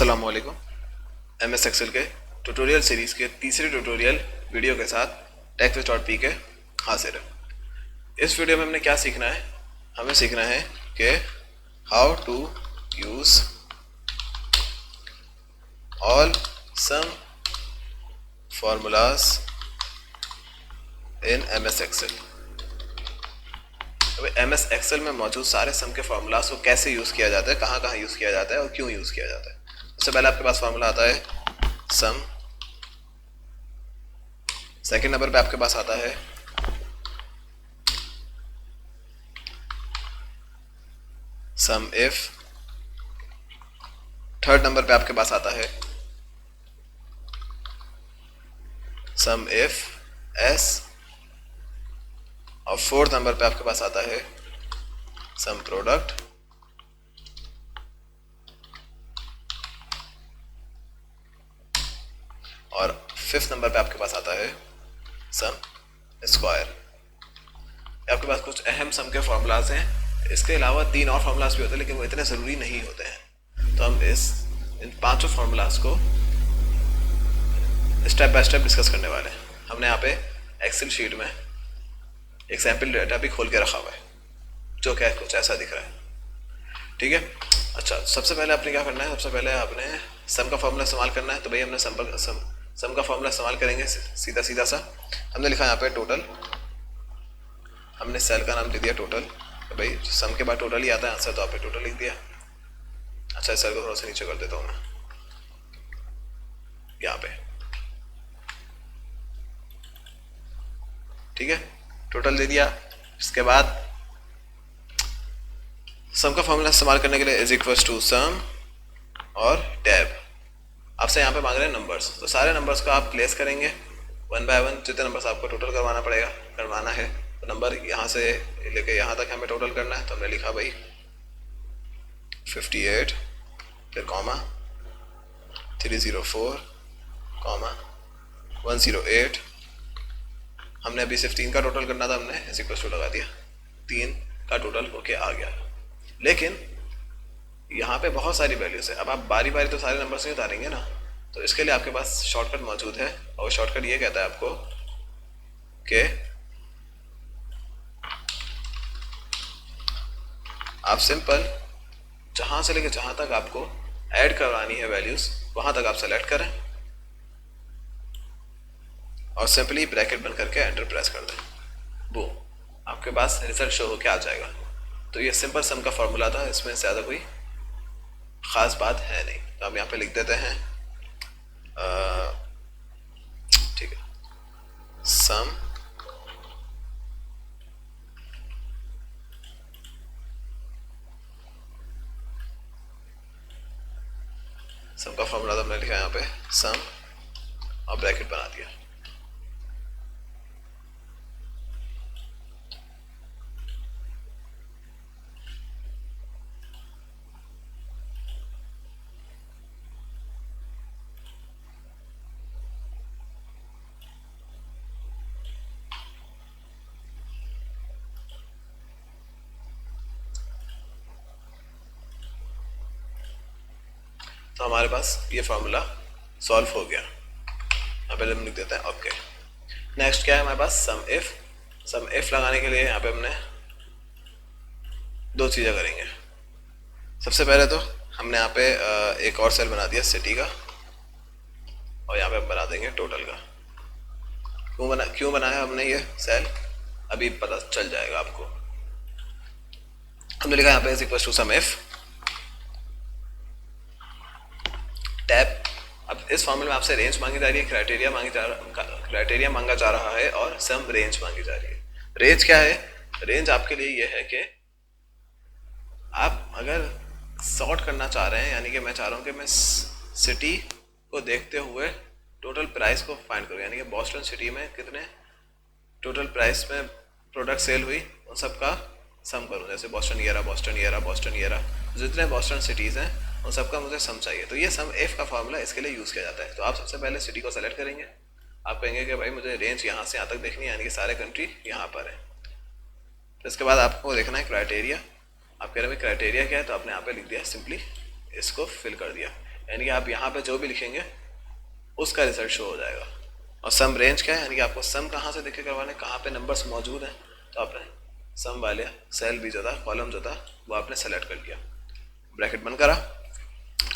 अस्सलामुअलैकुम। MS Excel के tutorial series के तीसरे ट्यूटोरियल वीडियो के साथ TechWiz.P के हाजिर है। इस वीडियो में हमने क्या सीखना है, हमें सीखना है कि how to use all some formulas in MS Excel. MS Excel में मौजूद सारे सम के फार्मूलाज को कैसे यूज़ किया जाता है, कहाँ कहाँ यूज़ किया जाता है और क्यों यूज़ किया जाता है। सबसे पहले आपके पास फार्मूला आता है सम, सेकंड नंबर पे आपके पास आता है सम इफ, थर्ड नंबर पे आपके पास आता है सम इफ एस, और फोर्थ नंबर पे आपके पास आता है सम प्रोडक्ट, और फिफ्थ नंबर पे आपके पास आता है सम स्क्वायर। आपके पास कुछ अहम सम के फार्मूलाज हैं। इसके अलावा तीन और फार्मूलाज भी होते हैं, लेकिन वो इतने ज़रूरी नहीं होते हैं। तो हम इन पांचों फार्मूलाज को स्टेप बाय स्टेप डिस्कस करने वाले हैं। हमने यहाँ पे एक्सेल शीट में एक सैम्पल डाटा भी खोल के रखा हुआ है, जो क्या कुछ ऐसा दिख रहा है। ठीक है, अच्छा, सबसे पहले आपने क्या करना है, सबसे पहले आपने सम का फार्मूला इस्तेमाल करना है। तो भाई हमने सम का फार्मूला इस्तेमाल करेंगे सीधा सीधा सा। हमने लिखा यहाँ पे टोटल, हमने सेल का नाम दे दिया टोटल। तो भाई सम के बाद टोटल ही आता है आंसर, तो आपने टोटल लिख दिया। अच्छा, सेल को थोड़ा सा नीचे कर देता हूँ मैं यहाँ पे। ठीक है, टोटल दे दिया। इसके बाद सम का फॉर्मूला इस्तेमाल करने के लिए इज इक्वल्स टू सम और टैब। आपसे यहाँ पे मांग रहे हैं नंबर्स, तो सारे नंबर्स को आप प्लेस करेंगे वन बाय वन। जितने नंबर्स आपको टोटल करवाना है, तो नंबर यहाँ से लेके यहाँ तक हमें टोटल करना है। तो हमने लिखा भाई 58, फिर कॉमा 304, कॉमा 108। हमने अभी सिर्फ 3 का टोटल करना था, हमने इस इक्वल टू लगा दिया, 3 का टोटल होके आ गया। लेकिन यहाँ पे बहुत सारी वैल्यूज है। अब आप बारी बारी तो सारे नंबर्स नहीं उतारेंगे ना, तो इसके लिए आपके पास शॉर्टकट मौजूद है, और शॉर्टकट ये कहता है आपको कि आप सिंपल जहाँ से लेके जहाँ तक आपको ऐड करवानी है वैल्यूज, वहाँ तक आप सेलेक्ट करें और सिंपली ब्रैकेट बंद करके एंटर प्रेस कर दें। वो आपके पास रिजल्ट शो होके आ जाएगा। तो ये सिंपल सम का फॉर्मूला था, इसमें ज़्यादा कोई ख़ास बात है नहीं। तो हम यहाँ पे लिख देते हैं, ठीक है, सम का फॉर्मूला तो हमने लिखा है यहाँ पे सम और ब्रैकेट बना दिया। तो हमारे पास ये फार्मूला सॉल्व हो गया। यहाँ पे हम लिख देते हैं ओके। नेक्स्ट क्या है हमारे पास, सम इफ लगाने के लिए यहाँ पे हमने दो चीज़ें करेंगे। सबसे पहले तो हमने यहाँ पे एक और सेल बना दिया सिटी का, और यहाँ पे हम बना देंगे टोटल का। क्यों बनाया हमने ये सेल, अभी पता चल जाएगा आपको। हमने लिखा यहाँ पे is equal to sum if tab. अब इस फॉर्मूले में आपसे रेंज मांगी जा रही है, क्राइटेरिया मांगा जा रहा है, और सम रेंज मांगी जा रही है। रेंज क्या है, रेंज आपके लिए ये है कि आप अगर सॉर्ट करना चाह रहे हैं, यानी कि मैं चाह रहा हूँ कि मैं सिटी को देखते हुए टोटल प्राइस को फाइंड करूँ, यानी कि बॉस्टन सिटी में कितने टोटल प्राइस में प्रोडक्ट सेल हुई, उन सब का सम करूँ। जैसे बॉस्टन येरा, जितने बॉस्टन सिटीज़ हैं उन सबका मुझे सम चाहिए। तो ये सम इफ का फार्मूला इसके लिए यूज़ किया जाता है। तो आप सबसे पहले सिटी को सेलेक्ट करेंगे, आप कहेंगे कि भाई मुझे रेंज यहाँ से यहाँ तक देखनी है, यानी कि सारे कंट्री यहाँ पर है। तो इसके बाद आपको देखना है क्राइटेरिया। आप कह रहे हैं क्राइटेरिया क्या है, तो आपने यहाँ पे लिख दिया, सिंपली इसको फिल कर दिया। यानी कि आप यहाँ पे जो भी लिखेंगे उसका रिजल्ट शो हो जाएगा। और सम रेंज क्या है, यानी कि आपको सम कहाँ से देख के करवाना है, कहाँ पे नंबर्स मौजूद हैं, तो आपने सम वाले सेल भी जो था, कॉलम जो था, वो आपने सेलेक्ट कर लिया, ब्रैकेट बंद करा,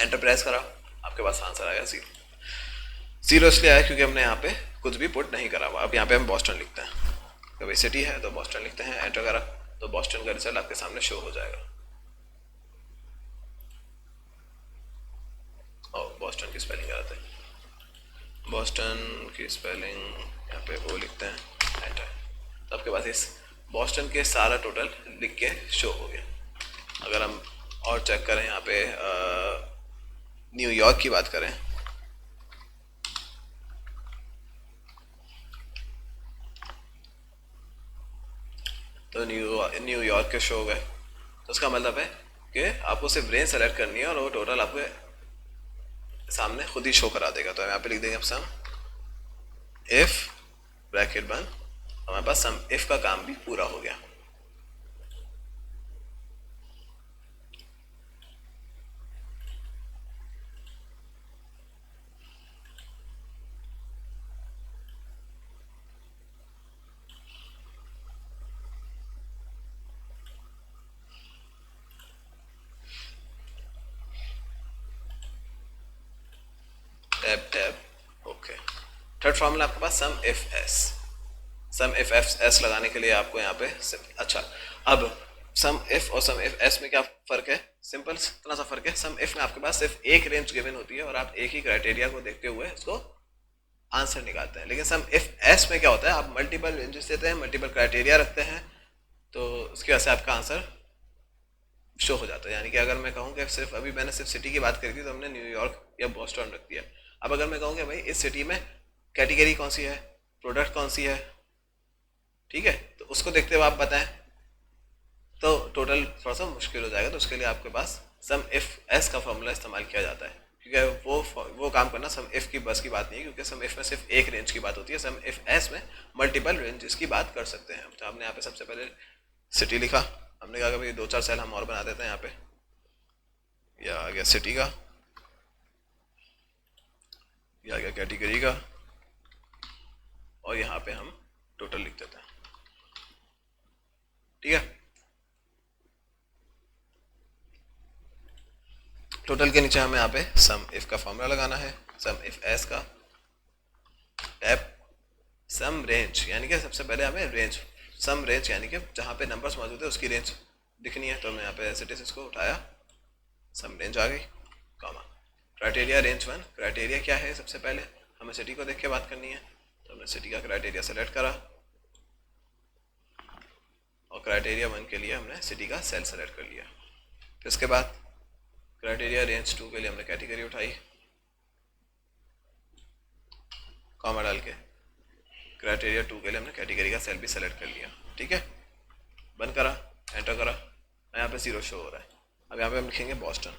एंटर प्रेस करा, आपके पास आंसर आएगा जीरो। जीरो इसलिए आया क्योंकि हमने यहाँ पे कुछ भी पुट नहीं करा हुआ। अब यहाँ पे हम बॉस्टन लिखते हैं, कभी सिटी है तो बॉस्टन लिखते हैं, एंटर करा तो बॉस्टन का रिजल्ट आपके सामने शो हो जाएगा। और बॉस्टन की स्पेलिंग कराते हैं, बॉस्टन की स्पेलिंग यहाँ पे वो लिखते हैं, एंटर, तो आपके पास इस बॉस्टन के सारा टोटल लिख के शो हो गया। अगर हम और चेक करें यहाँ पे न्यूयॉर्क की बात करें, तो न्यूयॉर्क के शो हो गए, तो उसका मतलब है कि आपको सिर्फ रेंज सेलेक्ट करनी है और वो टोटल आपके सामने खुद ही शो करा देगा। तो यहाँ पे लिख देंगे अब सम इफ, ब्रैकेट बंद, हमारे पास सम इफ का काम भी पूरा हो गया। Tab tab, okay. Third formula आपके पास sum if S, sum if S लगाने के लिए आपको यहाँ पे अच्छा, अब सम इफ और सम इफ एस में क्या फर्क है, सिंपल इतना सा फर्क है। सम इफ में आपके पास सिर्फ एक रेंज गिवन होती है और आप एक ही क्राइटेरिया को देखते हुए उसको आंसर निकालते हैं, लेकिन सम इफ एस में क्या होता है, आप मल्टीपल रेंजेस देते हैं, मल्टीपल क्राइटेरिया रखते हैं, तो उसकी वजह से आपका आंसर शो हो जाता है। यानी कि अगर मैं कहूँ कि सिर्फ अभी मैंने सिर्फ सिटी की बात करी थी तो हमने न्यूयॉर्क या बॉस्टन रख दिया। अब अगर मैं कहूँ कि भाई इस सिटी में कैटेगरी कौन सी है, प्रोडक्ट कौन सी है, ठीक है, तो उसको देखते हुए आप बताएं, तो टोटल थोड़ा सा मुश्किल हो जाएगा। तो उसके लिए आपके पास सम इफ एस का फॉर्मूला इस्तेमाल किया जाता है, क्योंकि वो काम करना सम इफ की बस की बात नहीं है, क्योंकि सम इफ में सिर्फ एक रेंज की बात होती है, सम इफ एस में मल्टीपल रेंजेस की बात कर सकते हैं। तो हमने यहाँ पे सबसे पहले सिटी लिखा, हमने कहा कि भाई दो चार सेल हम और बना देते हैं यहाँ पे, या आ गया सिटी का, या आ गया कैटेगरी का, और यहाँ पे हम टोटल लिख देते हैं, ठीक है। टोटल के नीचे हमें यहाँ पे सम इफ का फॉर्मूला लगाना है, सम इफ एस का, टैप सम रेंज, यानी कि सबसे पहले हमें रेंज, सम रेंज यानी कि जहाँ पे नंबर्स मौजूद है उसकी रेंज दिखनी है, तो मैं यहाँ पे एज इट इज इसको उठाया, सम रेंज आ गई, comma, criteria range one, criteria क्या है, सबसे पहले हमें सिटी को देख के बात करनी है, तो हमने सिटी का क्राइटेरिया सेलेक्ट करा, और क्राइटेरिया वन के लिए हमने सिटी का सेल सेलेक्ट कर लिया। फिर इसके बाद क्राइटेरिया रेंज टू के लिए हमने कैटेगरी उठाई, कॉमा डाल के, क्राइटेरिया टू के लिए हमने कैटेगरी का सेल भी सेलेक्ट कर लिया, ठीक है, बंद करा, एंटर करा, यहाँ पे जीरो शो हो रहा है। अब यहाँ पे हम लिखेंगे बॉस्टन,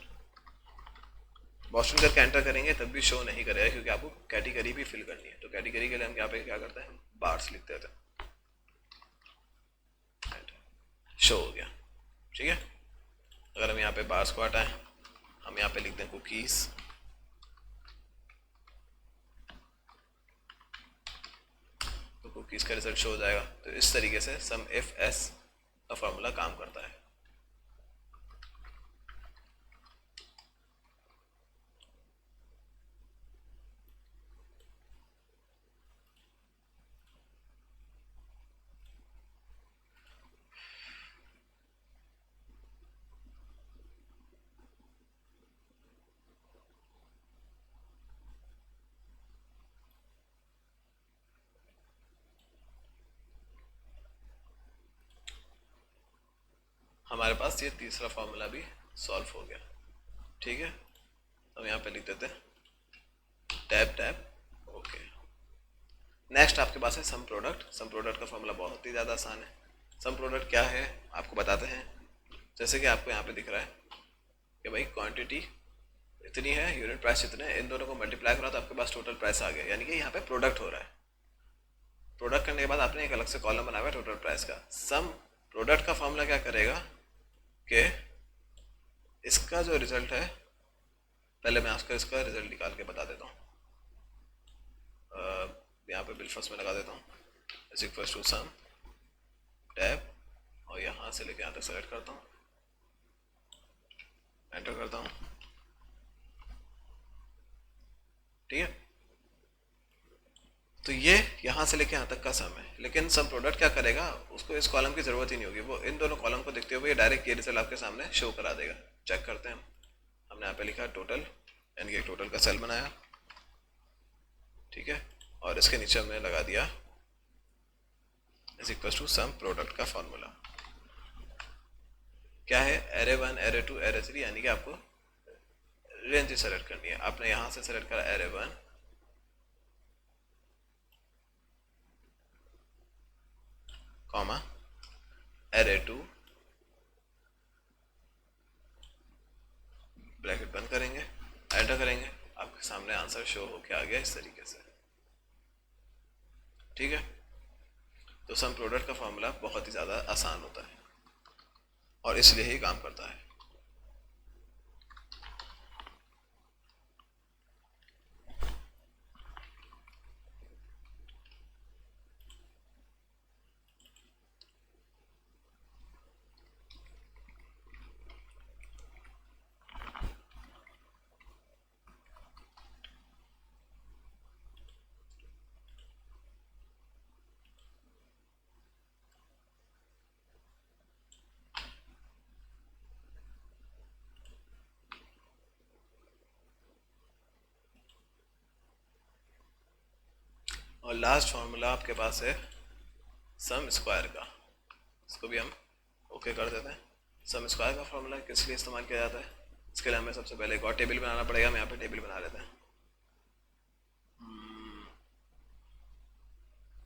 बॉस्टन करके एंटर करेंगे तब भी शो नहीं करेगा, क्योंकि आपको कैटेगरी भी फिल करनी है। तो कैटेगरी के लिए हम यहाँ पे क्या करते हैं, बार्स लिख देते हैं, शो हो गया, ठीक है। अगर हम यहाँ पे बार्स को हटाएं, हम यहाँ पे लिख दें कुकीज़, तो कुकीज़ का रिजल्ट शो हो जाएगा। तो इस तरीके से सम इफ एस का फॉर्मूला काम करता है। हमारे पास ये तीसरा फॉर्मूला भी सॉल्व हो गया, ठीक है। हम यहाँ पे लिख देते हैं टैब टैब, ओके। नेक्स्ट आपके पास है सम प्रोडक्ट। सम प्रोडक्ट का फॉर्मूला बहुत ही ज़्यादा आसान है। सम प्रोडक्ट क्या है आपको बताते हैं। जैसे कि आपको यहाँ पे दिख रहा है कि भाई क्वांटिटी इतनी है, यूनिट प्राइस इतने है, इन दोनों को मल्टीप्लाई करा तो आपके पास टोटल प्राइस आ गया, यानी कि यहाँ पे प्रोडक्ट हो रहा है। प्रोडक्ट करने के बाद आपने एक अलग से कॉलम बनाया हुआ है टोटल प्राइस का। सम प्रोडक्ट का फॉर्मूला क्या करेगा कि इसका जो रिजल्ट है पहले मैं आपको इसका रिजल्ट निकाल के बता देता हूँ। यहाँ पे बिल फर्स्ट में लगा देता हूँ is equal to sum tab, और यहाँ से लेके यहाँ तक सेलेक्ट करता हूँ, एंटर करता हूँ। ठीक है, तो ये यहाँ से लेके यहाँ तक का सम है, लेकिन सम प्रोडक्ट क्या करेगा, उसको इस कॉलम की ज़रूरत ही नहीं होगी, वो इन दोनों कॉलम को देखते हुए डायरेक्ट ये रिजल्ट आपके सामने शो करा देगा। चेक करते हैं हम। हमने यहाँ पे लिखा टोटल, यानी कि टोटल का सेल बनाया, ठीक है, और इसके नीचे हमने लगा दिया is equal to sum product का फॉर्मूला। क्या है, एरे 1, एरे 2, एरे 3, यानी कि आपको रेंज सेलेक्ट करनी है। आपने यहाँ से सेलेक्ट करा एरे 1, कॉमा एरे 2, ब्रैकेट बंद करेंगे, एंटर करेंगे, आपके सामने आंसर शो होके आ गया इस तरीके से। ठीक है, तो सम प्रोडक्ट का फॉर्मूला बहुत ही ज़्यादा आसान होता है और इसलिए ही काम करता है। और लास्ट फार्मूला आपके पास है सम स्क्वायर का, इसको भी हम ओके कर देते हैं। सम स्क्वायर का फार्मूला किस लिए इस्तेमाल किया जाता है, इसके लिए हमें सबसे पहले एक और टेबल बनाना पड़ेगा। हम यहाँ पे टेबल बना लेते हैं।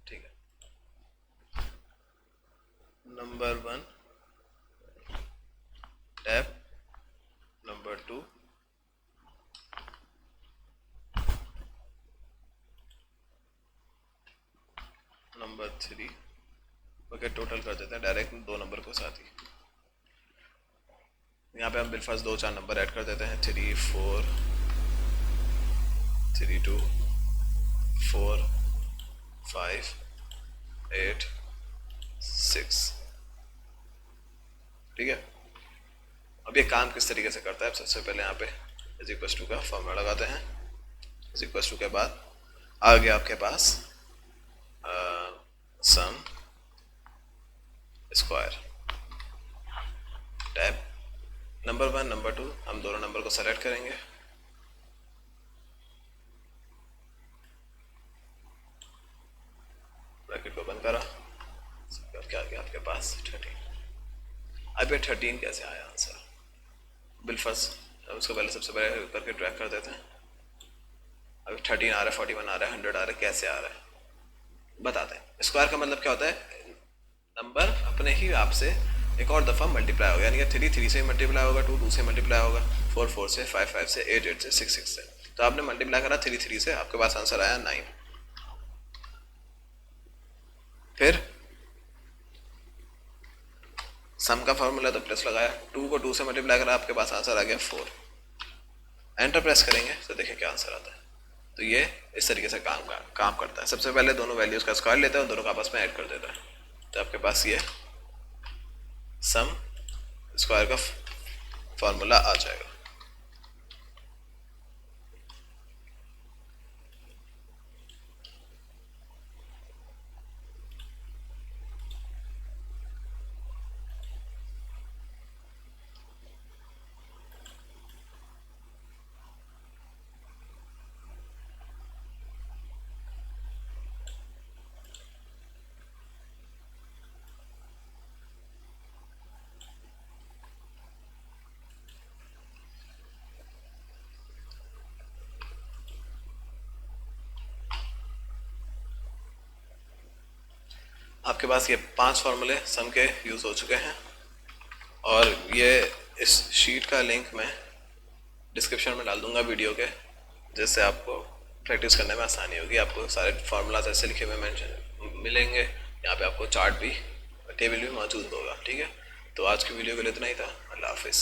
ठीक है, number 1 tab, number 2 number 3, okay total कर देते हैं डायरेक्ट 2 नंबर को साथ ही। यहाँ पे हम बिल फर्स्ट 2-4 नंबर ऐड कर देते हैं, 3, 4, 3, 2, 4, 5, 8, 6। ठीक है, अब ये काम किस तरीके से करता है, सबसे पहले यहाँ पे इज इक्वल टू का फॉर्मूला लगाते हैं। इज इक्वल टू के बाद आ गया आपके पास सम स्क्वायर टैब, नंबर 1 नंबर 2, हम दोनों नंबर को सेलेक्ट करेंगे, ब्रैकेट को बंद करा, क्या आ गया आपके पास 13। अब ये 13 कैसे आया आंसर, बिल फर्स्ट उसको पहले सबसे पहले करके ट्रैक कर देते हैं। अब 13 आ रहा है, 41 आ रहा है, 100 आ रहा है, कैसे आ रहा है बताते हैं। स्क्वायर का मतलब क्या होता है, नंबर अपने ही आप से एक और दफ़ा मल्टीप्लाई होगा, यानी कि 3 3 से मल्टीप्लाई होगा, 2 2 से मल्टीप्लाई होगा, 4 4 से, 5 5 से, 8 8 से, 6 6 से। तो आपने मल्टीप्लाई करा 3 3 से, आपके पास आंसर आया 9। फिर सम का फॉर्मूला तो प्लस लगाया, 2 को 2 से मल्टीप्लाई करा, आपके पास आंसर आ गया 4। एंटर प्रेस करेंगे तो देखिए क्या आंसर आता है। तो ये इस तरीके से काम करता है। सबसे पहले दोनों वैल्यूज़ का स्क्वायर लेता है और दोनों का आपस में ऐड कर देता है, तो आपके पास ये सम स्क्वायर का फॉर्मूला आ जाएगा। आपके पास ये 5 फार्मूले सम के यूज़ हो चुके हैं और ये इस शीट का लिंक मैं डिस्क्रिप्शन में डाल दूंगा वीडियो के, जिससे आपको प्रैक्टिस करने में आसानी होगी। आपको सारे फार्मूलाज ऐसे लिखे हुए मेंशन मिलेंगे, यहाँ पे आपको चार्ट भी, टेबल भी मौजूद होगा। ठीक है, तो आज की वीडियो के लिए इतना ही था। अल्लाह हाफिज़।